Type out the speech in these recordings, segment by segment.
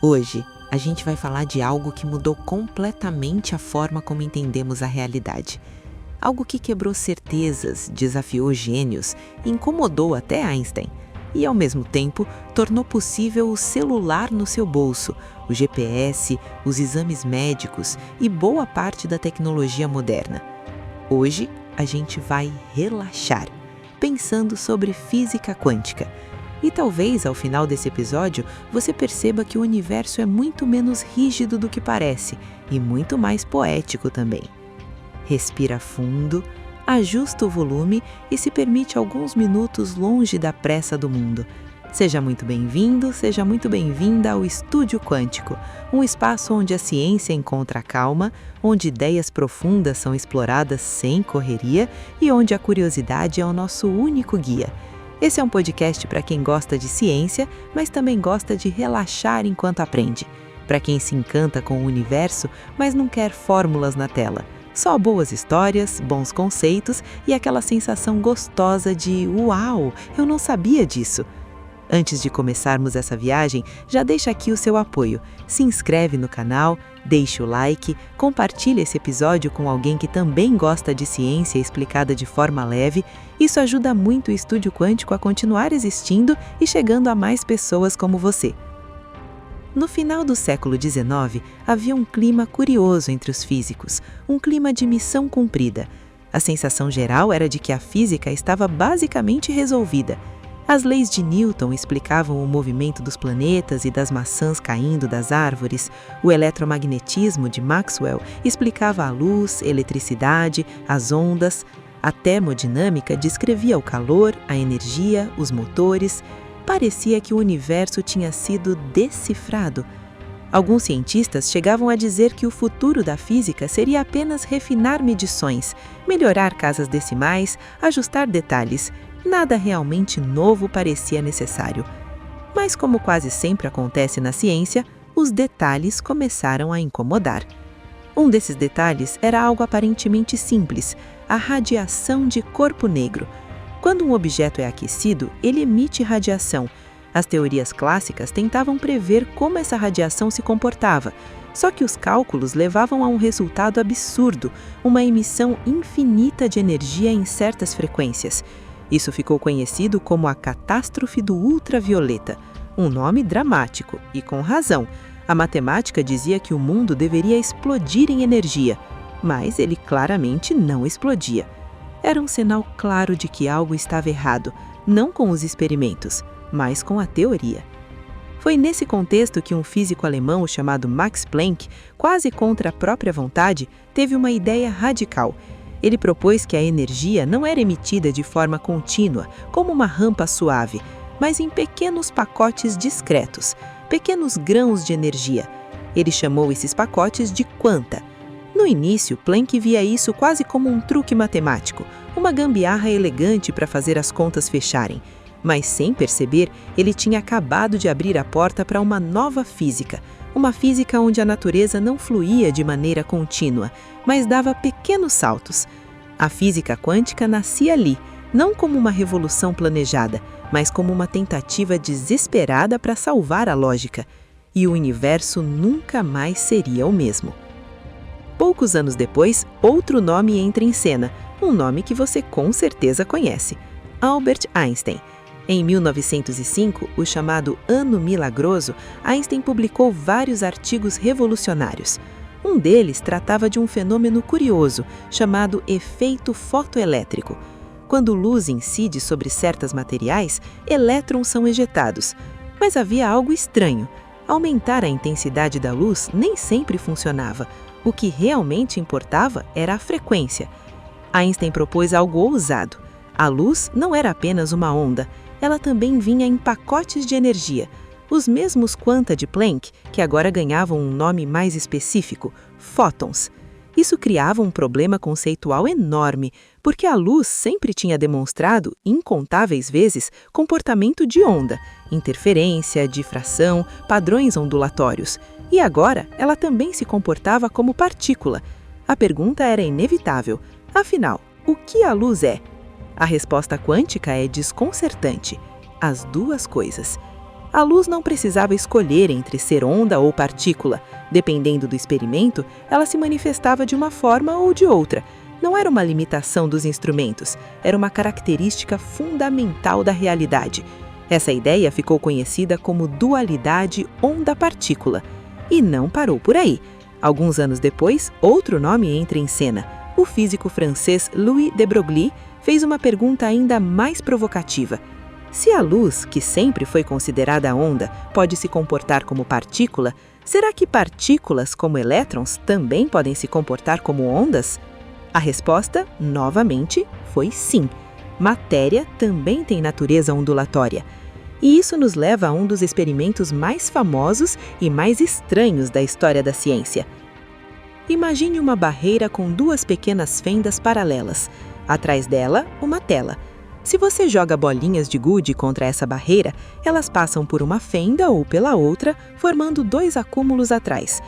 Hoje, a gente vai falar de algo que mudou completamente a forma como entendemos a realidade. Algo que quebrou certezas, desafiou gênios e incomodou até Einstein. E, ao mesmo tempo, tornou possível o celular no seu bolso, o GPS, os exames médicos e boa parte da tecnologia moderna. Hoje, a gente vai relaxar, pensando sobre física quântica. E talvez, ao final desse episódio, você perceba que o universo é muito menos rígido do que parece e muito mais poético também. Respira fundo, ajusta o volume e se permite alguns minutos longe da pressa do mundo. Seja muito bem-vindo, seja muito bem-vinda ao Estúdio Quântico, um espaço onde a ciência encontra calma, onde ideias profundas são exploradas sem correria e onde a curiosidade é o nosso único guia. Esse é um podcast para quem gosta de ciência, mas também gosta de relaxar enquanto aprende. Para quem se encanta com o universo, mas não quer fórmulas na tela. Só boas histórias, bons conceitos e aquela sensação gostosa de "Uau, eu não sabia disso!". Antes de começarmos essa viagem, já deixa aqui o seu apoio. Se inscreve no canal, deixa o like, compartilha esse episódio com alguém que também gosta de ciência explicada de forma leve. Isso ajuda muito o Estúdio Quântico a continuar existindo e chegando a mais pessoas como você. No final do século XIX, havia um clima curioso entre os físicos, um clima de missão cumprida. A sensação geral era de que a física estava basicamente resolvida. As leis de Newton explicavam o movimento dos planetas e das maçãs caindo das árvores. O eletromagnetismo de Maxwell explicava a luz, eletricidade, as ondas. A termodinâmica descrevia o calor, a energia, os motores. Parecia que o universo tinha sido decifrado. Alguns cientistas chegavam a dizer que o futuro da física seria apenas refinar medições, melhorar casas decimais, ajustar detalhes. Nada realmente novo parecia necessário. Mas, como quase sempre acontece na ciência, os detalhes começaram a incomodar. Um desses detalhes era algo aparentemente simples: a radiação de corpo negro. Quando um objeto é aquecido, ele emite radiação. As teorias clássicas tentavam prever como essa radiação se comportava, só que os cálculos levavam a um resultado absurdo: uma emissão infinita de energia em certas frequências. Isso ficou conhecido como a catástrofe do ultravioleta, um nome dramático, e com razão. A matemática dizia que o mundo deveria explodir em energia, mas ele claramente não explodia. Era um sinal claro de que algo estava errado, não com os experimentos, mas com a teoria. Foi nesse contexto que um físico alemão chamado Max Planck, quase contra a própria vontade, teve uma ideia radical. Ele propôs que a energia não era emitida de forma contínua, como uma rampa suave, mas em pequenos pacotes discretos, pequenos grãos de energia. Ele chamou esses pacotes de quanta. No início, Planck via isso quase como um truque matemático, uma gambiarra elegante para fazer as contas fecharem. Mas, sem perceber, ele tinha acabado de abrir a porta para uma nova física, uma física onde a natureza não fluía de maneira contínua, mas dava pequenos saltos. A física quântica nascia ali, não como uma revolução planejada, mas como uma tentativa desesperada para salvar a lógica. E o universo nunca mais seria o mesmo. Poucos anos depois, outro nome entra em cena, um nome que você com certeza conhece: Albert Einstein. Em 1905, o chamado Ano Milagroso, Einstein publicou vários artigos revolucionários. Um deles tratava de um fenômeno curioso, chamado efeito fotoelétrico. Quando luz incide sobre certos materiais, elétrons são ejetados. Mas havia algo estranho. Aumentar a intensidade da luz nem sempre funcionava. O que realmente importava era a frequência. Einstein propôs algo ousado. A luz não era apenas uma onda, ela também vinha em pacotes de energia, os mesmos quanta de Planck, que agora ganhavam um nome mais específico: fótons. Isso criava um problema conceitual enorme, porque a luz sempre tinha demonstrado, incontáveis vezes, comportamento de onda, interferência, difração, padrões ondulatórios. E agora ela também se comportava como partícula. A pergunta era inevitável: afinal, o que a luz é? A resposta quântica é desconcertante: as duas coisas. A luz não precisava escolher entre ser onda ou partícula. Dependendo do experimento, ela se manifestava de uma forma ou de outra. Não era uma limitação dos instrumentos, era uma característica fundamental da realidade. Essa ideia ficou conhecida como dualidade onda-partícula. E não parou por aí. Alguns anos depois, outro nome entra em cena. O físico francês Louis de Broglie fez uma pergunta ainda mais provocativa. Se a luz, que sempre foi considerada onda, pode se comportar como partícula, será que partículas como elétrons também podem se comportar como ondas? A resposta, novamente, foi sim. Matéria também tem natureza ondulatória. E isso nos leva a um dos experimentos mais famosos e mais estranhos da história da ciência. Imagine uma barreira com duas pequenas fendas paralelas. Atrás dela, uma tela. Se você joga bolinhas de gude contra essa barreira, elas passam por uma fenda ou pela outra, formando dois acúmulos atrás.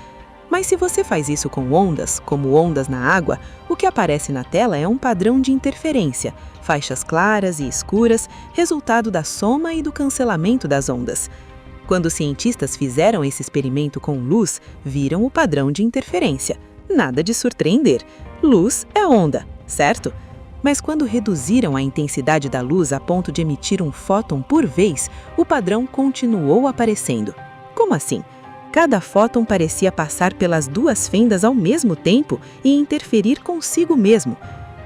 Mas se você faz isso com ondas, como ondas na água, o que aparece na tela é um padrão de interferência, faixas claras e escuras, resultado da soma e do cancelamento das ondas. Quando os cientistas fizeram esse experimento com luz, viram o padrão de interferência. Nada de surpreender. Luz é onda, certo? Mas quando reduziram a intensidade da luz a ponto de emitir um fóton por vez, o padrão continuou aparecendo. Como assim? Cada fóton parecia passar pelas duas fendas ao mesmo tempo e interferir consigo mesmo.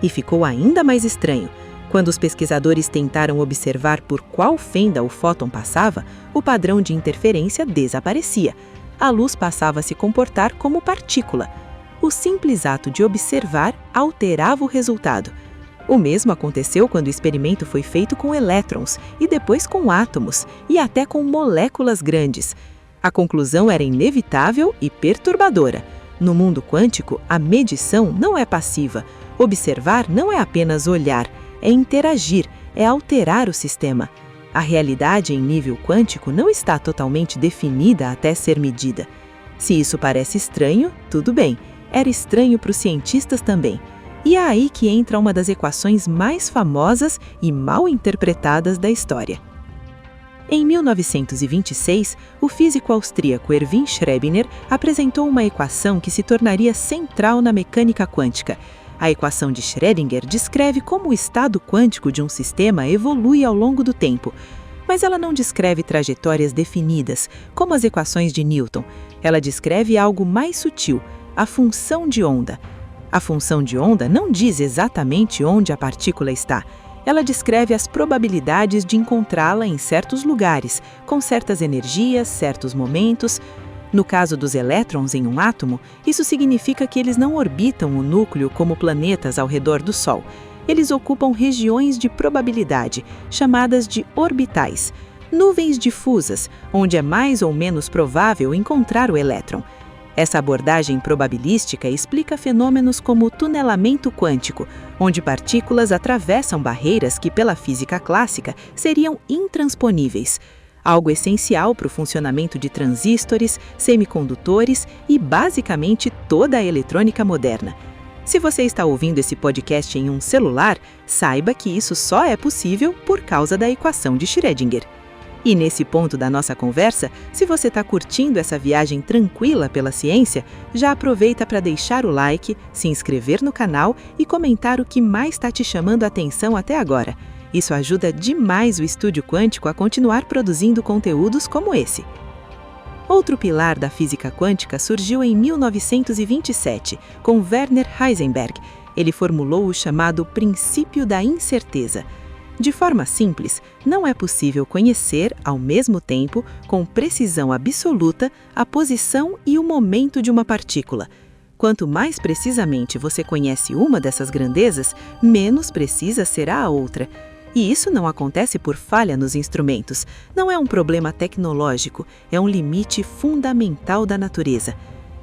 E ficou ainda mais estranho. Quando os pesquisadores tentaram observar por qual fenda o fóton passava, o padrão de interferência desaparecia. A luz passava a se comportar como partícula. O simples ato de observar alterava o resultado. O mesmo aconteceu quando o experimento foi feito com elétrons, e depois com átomos, e até com moléculas grandes. A conclusão era inevitável e perturbadora. No mundo quântico, a medição não é passiva. Observar não é apenas olhar, é interagir, é alterar o sistema. A realidade em nível quântico não está totalmente definida até ser medida. Se isso parece estranho, tudo bem. Era estranho para os cientistas também. E é aí que entra uma das equações mais famosas e mal interpretadas da história. Em 1926, o físico austríaco Erwin Schrödinger apresentou uma equação que se tornaria central na mecânica quântica. A equação de Schrödinger descreve como o estado quântico de um sistema evolui ao longo do tempo. Mas ela não descreve trajetórias definidas, como as equações de Newton. Ela descreve algo mais sutil, a função de onda. A função de onda não diz exatamente onde a partícula está. Ela descreve as probabilidades de encontrá-la em certos lugares, com certas energias, certos momentos. No caso dos elétrons em um átomo, isso significa que eles não orbitam o núcleo como planetas ao redor do Sol. Eles ocupam regiões de probabilidade, chamadas de orbitais, nuvens difusas, onde é mais ou menos provável encontrar o elétron. Essa abordagem probabilística explica fenômenos como o tunelamento quântico, onde partículas atravessam barreiras que, pela física clássica, seriam intransponíveis, algo essencial para o funcionamento de transistores, semicondutores e, basicamente, toda a eletrônica moderna. Se você está ouvindo esse podcast em um celular, saiba que isso só é possível por causa da equação de Schrödinger. E nesse ponto da nossa conversa, se você está curtindo essa viagem tranquila pela ciência, já aproveita para deixar o like, se inscrever no canal e comentar o que mais está te chamando a atenção até agora. Isso ajuda demais o Estúdio Quântico a continuar produzindo conteúdos como esse. Outro pilar da física quântica surgiu em 1927, com Werner Heisenberg. Ele formulou o chamado princípio da incerteza. De forma simples, não é possível conhecer, ao mesmo tempo, com precisão absoluta, a posição e o momento de uma partícula. Quanto mais precisamente você conhece uma dessas grandezas, menos precisa será a outra. E isso não acontece por falha nos instrumentos. Não é um problema tecnológico, é um limite fundamental da natureza.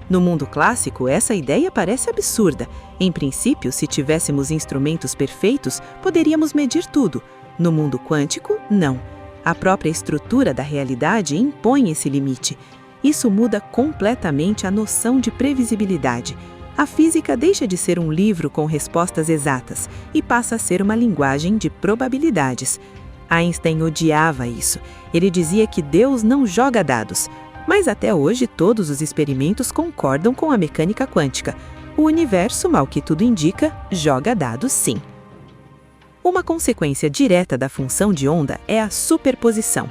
No mundo clássico, essa ideia parece absurda. Em princípio, se tivéssemos instrumentos perfeitos, poderíamos medir tudo. No mundo quântico, não. A própria estrutura da realidade impõe esse limite. Isso muda completamente a noção de previsibilidade. A física deixa de ser um livro com respostas exatas e passa a ser uma linguagem de probabilidades. Einstein odiava isso. Ele dizia que Deus não joga dados. Mas até hoje todos os experimentos concordam com a mecânica quântica. O universo, mal que tudo indica, joga dados sim. Uma consequência direta da função de onda é a superposição.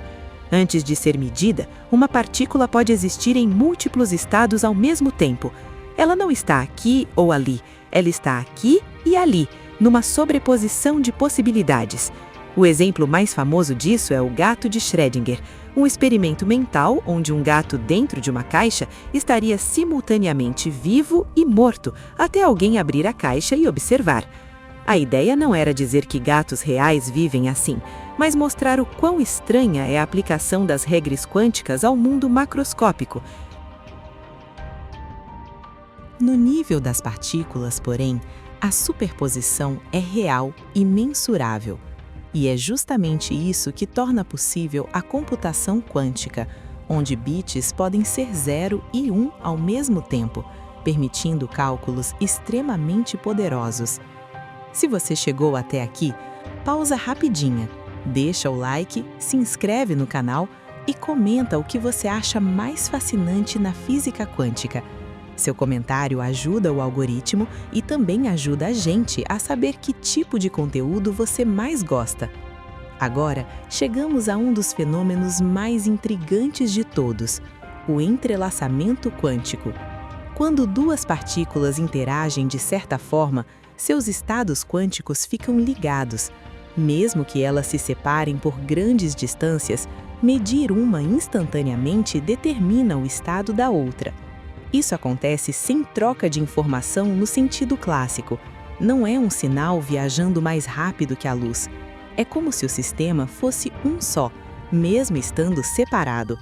Antes de ser medida, uma partícula pode existir em múltiplos estados ao mesmo tempo. Ela não está aqui ou ali, ela está aqui e ali, numa sobreposição de possibilidades. O exemplo mais famoso disso é o gato de Schrödinger, um experimento mental onde um gato dentro de uma caixa estaria simultaneamente vivo e morto até alguém abrir a caixa e observar. A ideia não era dizer que gatos reais vivem assim, mas mostrar o quão estranha é a aplicação das regras quânticas ao mundo macroscópico. No nível das partículas, porém, a superposição é real e mensurável. E é justamente isso que torna possível a computação quântica, onde bits podem ser 0 e 1 ao mesmo tempo, permitindo cálculos extremamente poderosos. Se você chegou até aqui, pausa rapidinha, deixa o like, se inscreve no canal e comenta o que você acha mais fascinante na física quântica. Seu comentário ajuda o algoritmo e também ajuda a gente a saber que tipo de conteúdo você mais gosta. Agora, chegamos a um dos fenômenos mais intrigantes de todos, o entrelaçamento quântico. Quando duas partículas interagem de certa forma, seus estados quânticos ficam ligados. Mesmo que elas se separem por grandes distâncias, medir uma instantaneamente determina o estado da outra. Isso acontece sem troca de informação no sentido clássico. Não é um sinal viajando mais rápido que a luz. É como se o sistema fosse um só, mesmo estando separado.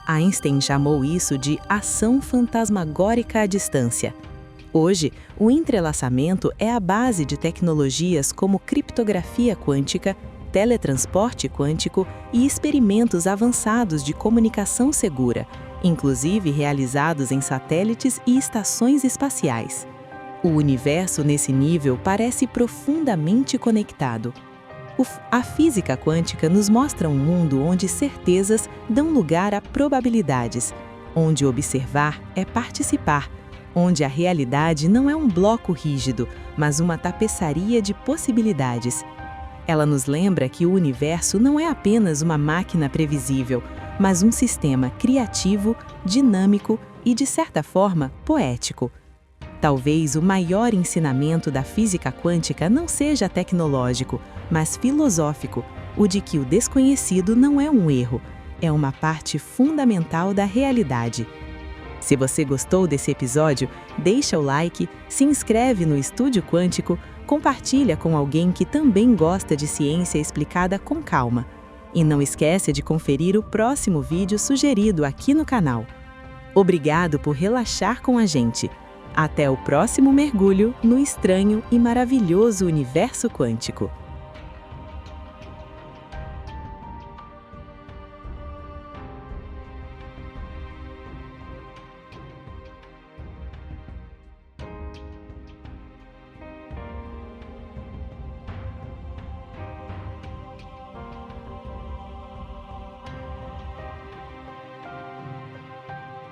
Einstein chamou isso de ação fantasmagórica à distância. Hoje, o entrelaçamento é a base de tecnologias como criptografia quântica, teletransporte quântico e experimentos avançados de comunicação segura, inclusive realizados em satélites e estações espaciais. O universo nesse nível parece profundamente conectado. A física quântica nos mostra um mundo onde certezas dão lugar a probabilidades, onde observar é participar, onde a realidade não é um bloco rígido, mas uma tapeçaria de possibilidades. Ela nos lembra que o universo não é apenas uma máquina previsível, mas um sistema criativo, dinâmico e, de certa forma, poético. Talvez o maior ensinamento da física quântica não seja tecnológico, mas filosófico, o de que o desconhecido não é um erro, é uma parte fundamental da realidade. Se você gostou desse episódio, deixa o like, se inscreve no Estúdio Quântico, compartilha com alguém que também gosta de ciência explicada com calma. E não esquece de conferir o próximo vídeo sugerido aqui no canal. Obrigado por relaxar com a gente. Até o próximo mergulho no estranho e maravilhoso universo quântico.